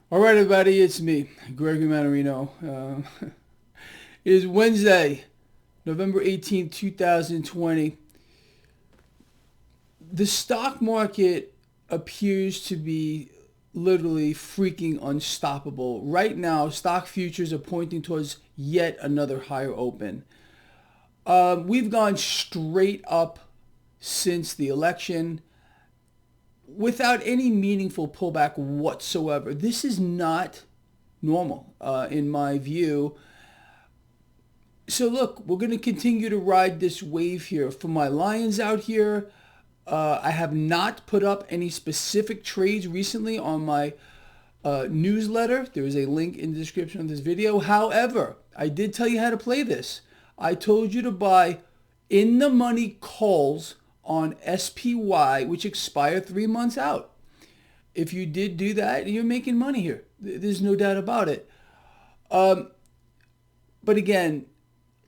All right, everybody, it's me, Gregory Mannarino. It is Wednesday, November 18th, 2020. The stock market appears to be literally freaking unstoppable. Right now, stock futures are pointing towards yet another higher open. We've gone straight up since the election without any meaningful pullback whatsoever. This is not normal, in my view. So look, we're going to continue to ride this wave here. For my Lions out here, I have not put up any specific trades recently on my newsletter. There is a link in the description of this video. However, I did tell you how to play this. I told you to buy in the money calls on SPY, which expire 3 months out. If you did do that, you're making money here. There's no doubt about it. But again,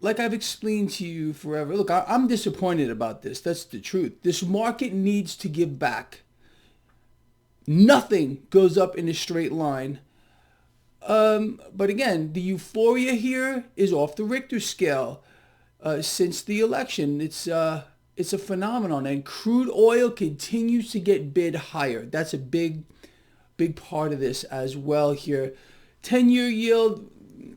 like I've explained to you forever, look, I'm disappointed about this. That's the truth. This market needs to give back. Nothing goes up in a straight line. But again, the euphoria here is off the Richter scale. Since the election, it's a phenomenon, and crude oil continues to get bid higher. That's a big part of this as well here. 10-year yield,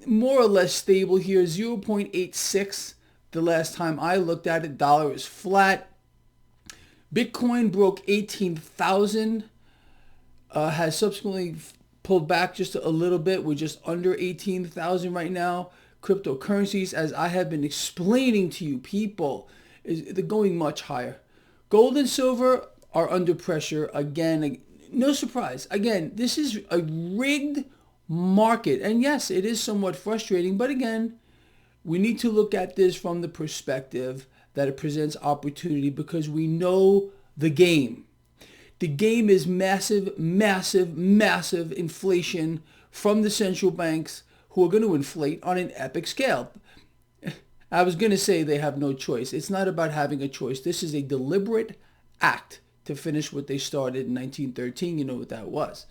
more or less stable here, 0.86. The last time I looked at it, dollar is flat. Bitcoin broke 18,000, has subsequently pulled back just a little bit. We're just under 18,000 right now. Cryptocurrencies, as I have been explaining to you people, they're going much higher. Gold and silver are under pressure again. No surprise. Again, this is a rigged market. And yes, it is somewhat frustrating. But again, we need to look at this from the perspective that it presents opportunity, because we know the game. The game is massive, massive, massive inflation from the central banks, who are going to inflate on an epic scale. I was going to say they have no choice. It's not about having a choice. This is a deliberate act to finish what they started in 1913. You know what that was.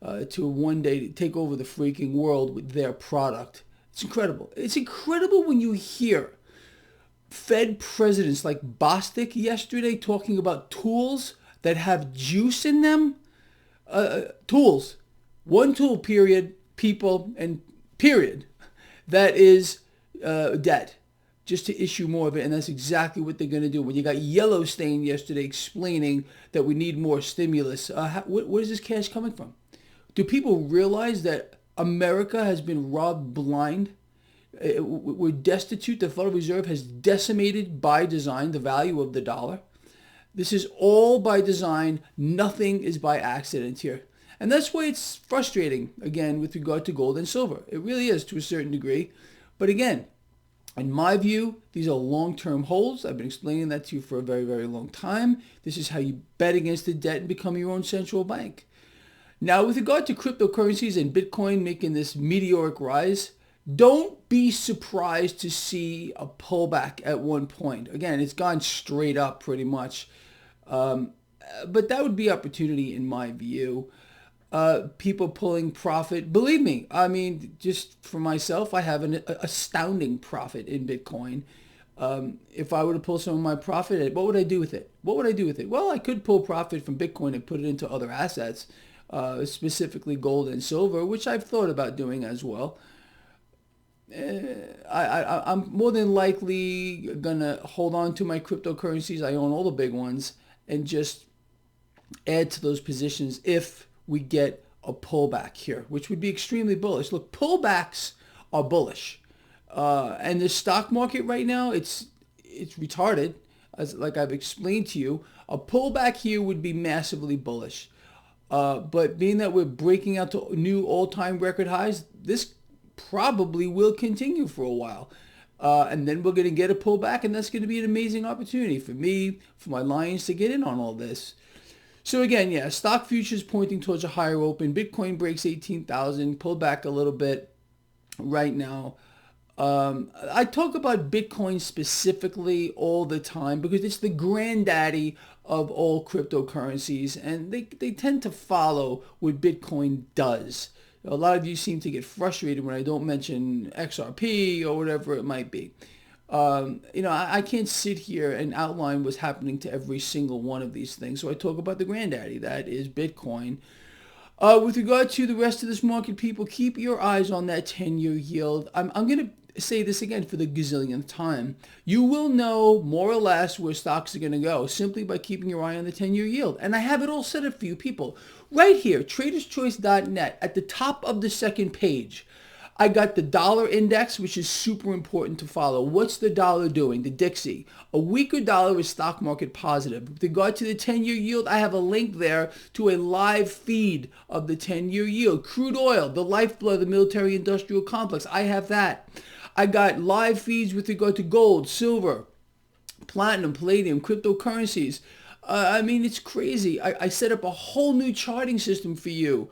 To one day take over the freaking world with their product. It's incredible. It's incredible when you hear Fed presidents like Bostic yesterday talking about tools that have juice in them. Tools. One tool, period, people, and period. That is debt. Just to issue more of it, and that's exactly what they're going to do. When you got Yellowstain yesterday explaining that we need more stimulus, where is this cash coming from? Do people realize that America has been robbed blind? We're destitute. The Federal Reserve has decimated by design the value of the dollar. This is all by design. Nothing is by accident here. And that's why it's frustrating, again, with regard to gold and silver. It really is, to a certain degree. But again, in my view, these are long-term holds. I've been explaining that to you for a very, very long time. This is how you bet against the debt and become your own central bank. Now, with regard to cryptocurrencies and Bitcoin making this meteoric rise, don't be surprised to see a pullback at one point. Again, it's gone straight up pretty much. But that would be opportunity in my view. People pulling profit. Believe me, I mean, just for myself, I have an astounding profit in Bitcoin. If I were to pull some of my profit, what would I do with it? What would I do with it? Well, I could pull profit from Bitcoin and put it into other assets, specifically gold and silver, which I've thought about doing as well. I'm more than likely gonna hold on to my cryptocurrencies. I own all the big ones, and just add to those positions if we get a pullback here, which would be extremely bullish. Look, pullbacks are bullish, and the stock market right now, it's retarded. As like I've explained to you, a pullback here would be massively bullish. But being that we're breaking out to new all-time record highs, this probably will continue for a while. And then we're going to get a pullback, and that's going to be an amazing opportunity for me, for my Lions to get in on all this. So again, yeah, stock futures pointing towards a higher open. Bitcoin breaks 18,000, pulled back a little bit right now. I talk about Bitcoin specifically all the time because it's the granddaddy of all cryptocurrencies, and they tend to follow what Bitcoin does. A lot of you seem to get frustrated when I don't mention XRP or whatever it might be. I can't sit here and outline what's happening to every single one of these things. So I talk about the granddaddy, that is Bitcoin. With regard to the rest of this market, people, keep your eyes on that 10-year yield. I'm going to say this again for the gazillionth time. You will know more or less where stocks are going to go simply by keeping your eye on the 10-year yield. And I have it all set up for you people. Right here, traderschoice.net, at the top of the second page. I got the dollar index, which is super important to follow. What's the dollar doing? The Dixie. A weaker dollar is stock market positive. With regard to the 10-year yield, I have a link there to a live feed of the 10-year yield. Crude oil, the lifeblood of the military-industrial complex. I have that. I got live feeds with regard to gold, silver, platinum, palladium, cryptocurrencies. It's crazy. I set up a whole new charting system for you.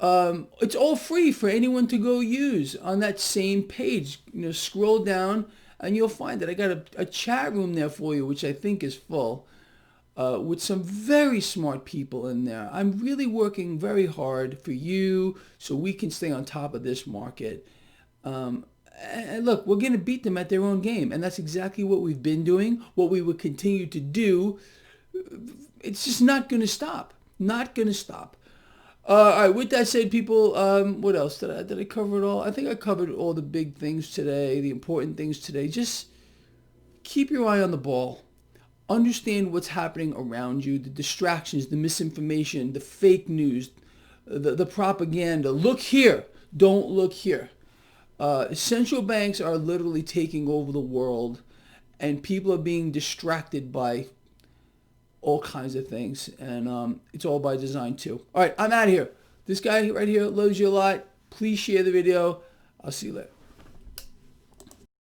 It's all free for anyone to go use on that same page. Scroll down and you'll find that I got a chat room there for you, which I think is full, with some very smart people in there. I'm really working very hard for you so we can stay on top of this market. And look, we're going to beat them at their own game. And that's exactly what we've been doing, what we will continue to do. It's just not going to stop. Not going to stop. All right, with that said, people, what else? Did I cover it all? I think I covered all the big things today, the important things today. Just keep your eye on the ball. Understand what's happening around you, the distractions, the misinformation, the fake news, the propaganda. Look here. Don't look here. Central banks are literally taking over the world, and people are being distracted by all kinds of things, and it's all by design too. All right, I'm out of here. This guy right here loves you a lot. Please share the video. I'll see you later.